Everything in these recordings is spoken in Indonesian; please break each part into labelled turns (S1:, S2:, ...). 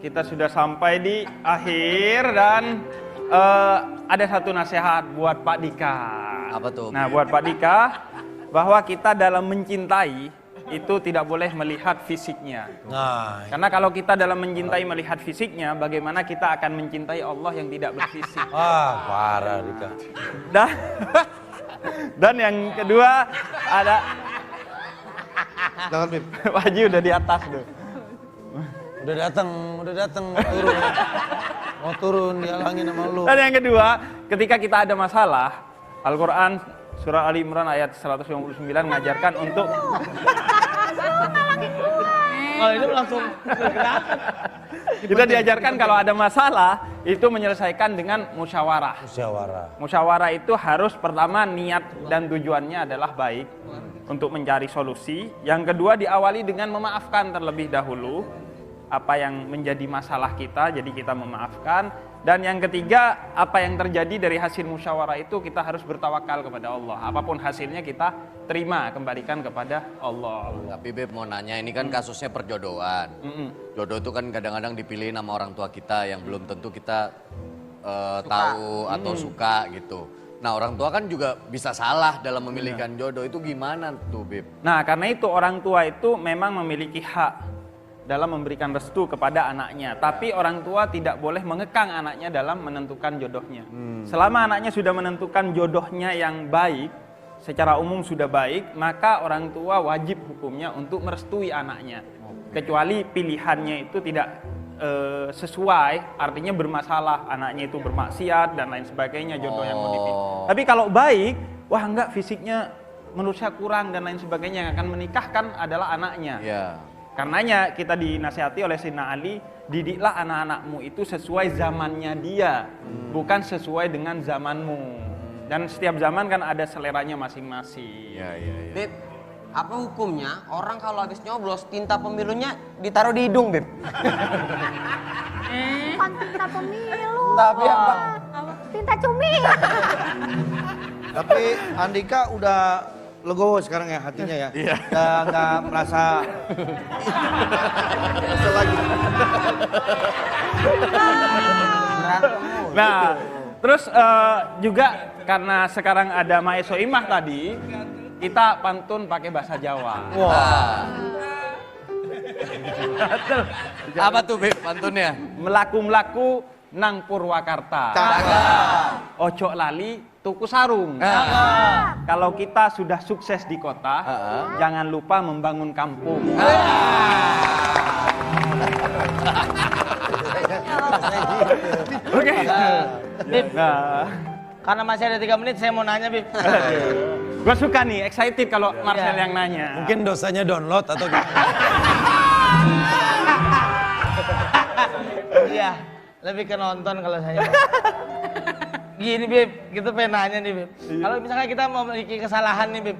S1: kita sudah sampai di akhir dan ada satu nasihat buat Pak Dika.
S2: Apa tuh?
S1: Nah, buat Pak Dika, bahwa kita dalam mencintai itu tidak boleh melihat fisiknya.
S3: Nah,
S1: Karena kalau kita dalam mencintai melihat fisiknya, bagaimana kita akan mencintai Allah yang tidak berfisik.
S3: parah Dika.
S1: Dan, dan yang kedua ada
S4: Jangan Bib.
S1: Wajib udah di atas tuh.
S3: Udah datang, turun. Mau turun dihalangin sama lu.
S1: Dan yang kedua, ketika kita ada masalah, Al-Quran surah Ali Imran ayat 159 mengajarkan untuk
S5: Oh ini langsung
S1: kita diajarkan kalau ada masalah itu menyelesaikan dengan musyawarah. Musyawarah itu harus pertama niat dan tujuannya adalah baik untuk mencari solusi. Yang kedua diawali dengan memaafkan terlebih dahulu apa yang menjadi masalah kita, jadi kita memaafkan. Dan yang ketiga, apa yang terjadi dari hasil musyawarah itu kita harus bertawakal kepada Allah. Apapun hasilnya kita terima, kembalikan kepada Allah.
S2: Tapi Beb mau nanya, ini kan kasusnya perjodohan. Jodoh itu kan kadang-kadang dipilih sama orang tua kita yang belum tentu kita tahu atau suka gitu. Nah orang tua kan juga bisa salah dalam memilihkan jodoh, itu gimana tuh Beb?
S1: Nah karena itu orang tua itu memang memiliki hak dalam memberikan restu kepada anaknya. Tapi orang tua tidak boleh mengekang anaknya dalam menentukan jodohnya. Selama anaknya sudah menentukan jodohnya yang baik, secara umum sudah baik, maka orang tua wajib hukumnya untuk merestui anaknya. Kecuali pilihannya itu tidak sesuai, artinya bermasalah, anaknya itu bermaksiat dan lain sebagainya jodoh yang mau dipilih. Tapi kalau baik, wah enggak fisiknya menurut saya kurang dan lain sebagainya, yang akan menikahkan adalah anaknya. Karenanya kita dinasihati oleh Sayyidina Ali, didiklah anak-anakmu itu sesuai zamannya dia, bukan sesuai dengan zamanmu. Dan setiap zaman kan ada seleranya masing-masing.
S5: Beb, apa hukumnya orang kalau habis nyoblos tinta pemilunya ditaruh di hidung, Beb?
S6: Bukan tinta pemilu.
S5: Tapi apa?
S6: Tinta cumi.
S4: Tapi Andika udah legowo sekarang ya hatinya ya. Udah nggak merasa lagi.
S1: Nah, terus juga karena sekarang ada Maeso Imah tadi, kita pantun pakai bahasa Jawa.
S2: Apa tuh Beb pantunnya?
S1: Melaku-melaku nang Purwakarta. Ojo lali tuku sarung. Kalau kita sudah sukses di kota, jangan lupa membangun kampung. Oke.
S5: Beb,
S1: Nah,
S5: karena masih ada 3 menit saya mau nanya, Beb.
S1: gue suka nih, excited kalau Marcel yang nanya.
S3: Mungkin dosanya download atau
S5: Iya, lebih ke nonton kalau saya. Gini Beb, kita pengen nanya nih Beb. Kalau misalnya kita memiliki kesalahan nih Beb,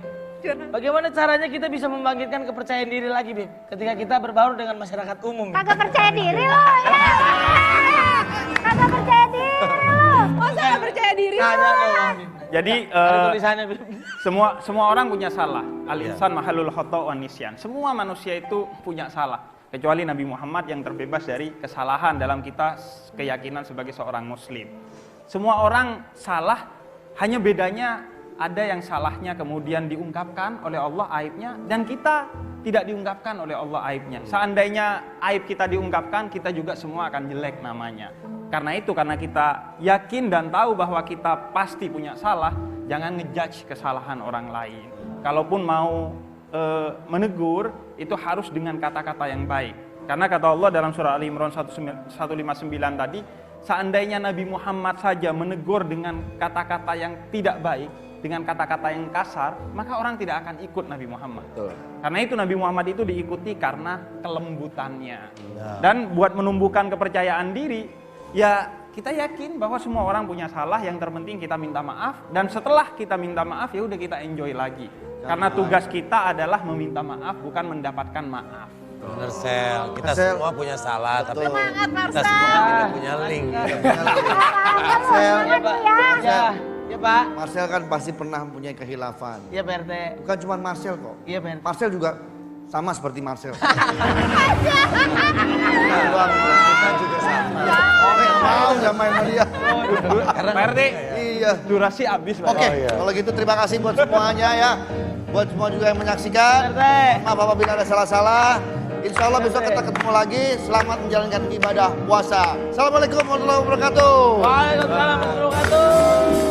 S5: bagaimana caranya kita bisa membangkitkan kepercayaan diri lagi Beb? Ketika kita berbaur dengan masyarakat umum. Beb.
S6: Kagak percaya diri lo. Ya. Kagak percaya diri lo.
S7: Masa gak percaya diri
S5: Nanya
S7: lo?
S5: doang Beb.
S1: Jadi
S5: Ada tulisannya Beb.
S1: semua orang punya salah. Al-insan mahalul khata' wan nisyan. Semua manusia itu punya salah. Kecuali Nabi Muhammad yang terbebas dari kesalahan dalam kita keyakinan sebagai seorang muslim. Semua orang salah, hanya bedanya ada yang salahnya kemudian diungkapkan oleh Allah aibnya, dan kita tidak diungkapkan oleh Allah aibnya. Seandainya aib kita diungkapkan, kita juga semua akan jelek namanya. Karena itu, karena kita yakin dan tahu bahwa kita pasti punya salah, jangan ngejudge kesalahan orang lain. Kalaupun mau menegur, itu harus dengan kata-kata yang baik. Karena kata Allah dalam surah Ali Imran 159 tadi, seandainya Nabi Muhammad saja menegur dengan kata-kata yang tidak baik, dengan kata-kata yang kasar, maka orang tidak akan ikut Nabi Muhammad. Karena itu Nabi Muhammad itu diikuti karena kelembutannya. Dan buat menumbuhkan kepercayaan diri, ya kita yakin bahwa semua orang punya salah, yang terpenting kita minta maaf, dan setelah kita minta maaf ya udah kita enjoy lagi. Karena tugas kita adalah meminta maaf, bukan mendapatkan maaf.
S3: Bener Sel, kita semua punya salah, tapi
S6: Semangat
S3: kita
S6: Marcel.
S3: semua tidak punya link.
S6: Semangat lu ya.
S5: Ya Pak.
S4: Marcel kan pasti pernah mempunyai kehilafan.
S5: Iya Pak RT.
S4: Bukan cuma Marcel kok.
S5: Iya Pak RT.
S4: Marcel juga sama seperti Marcel.
S1: Pak RT,
S4: Iya.
S1: durasi habis Pak.
S4: Oke,
S3: iya.
S4: kalau gitu terima kasih buat semuanya ya. Buat semua juga yang menyaksikan.
S5: RT.
S4: Maaf apabila ada salah-salah. Insya Allah besok kita ketemu lagi. Selamat menjalankan ibadah puasa. Assalamualaikum warahmatullahi wabarakatuh.
S5: Waalaikumsalam warahmatullahi wabarakatuh.